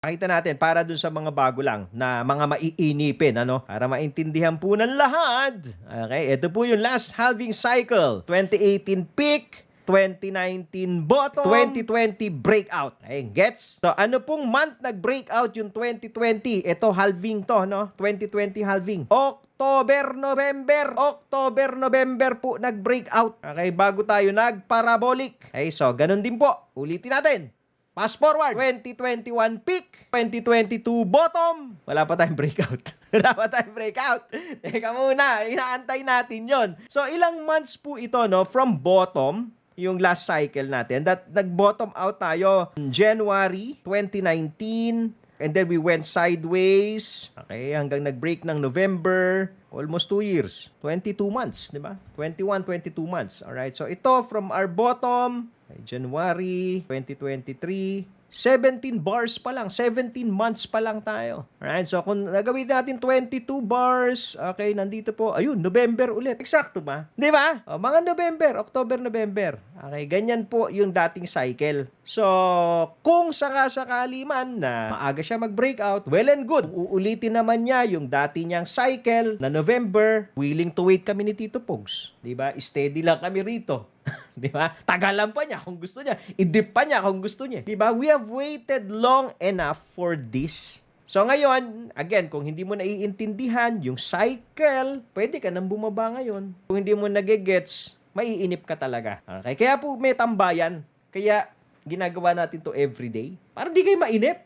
Pakita natin para dun sa mga bago lang na mga maiinipin, ano? Para maintindihan po ng lahat. Okay, ito po yung last halving cycle. 2018 peak, 2019 bottom, 2020 breakout. Okay, gets? So, ano pong month nag-breakout yung 2020? Ito, halving to, no? 2020 halving. October, November po nag-breakout. Okay, bago tayo nag-parabolic. Okay, so, ganun din po. Ulitin natin. Fast forward, 2021 peak, 2022 bottom. Wala pa tayong breakout. Wala pa tayong breakout. Teka muna, inaantay natin yon. So, ilang months po ito, no? From bottom, yung last cycle natin, that nag-bottom out tayo January 2019, and then we went sideways, okay, hanggang nag-break ng November, almost 2 years, 22 months, di ba? 21, 22 months, alright? So, ito, from our bottom, January 2023, 17 bars pa lang, 17 months pa lang tayo. Alright, so kung nagawin natin 22 bars, okay, nandito po, ayun, November ulit. Eksakto ba? Di ba? O, mga November, October, November. Okay, ganyan po yung dating cycle. So, kung sakasakali man na maaga siya mag-breakout, well and good. Uulitin naman niya yung dati niyang cycle na November, willing to wait kami ni Tito Pogs. Di ba? Steady lang kami rito. Di ba? Tagalan pa niya kung gusto niya. I-dip pa niya kung gusto niya. Di ba? We have waited long enough for this. So ngayon, again, kung hindi mo naiintindihan yung cycle, pwede ka nang bumaba ngayon. Kung hindi mo nagigets, maiinip ka talaga. Okay? Kaya po may tambayan. Kaya ginagawa natin to everyday para di kayo mainip.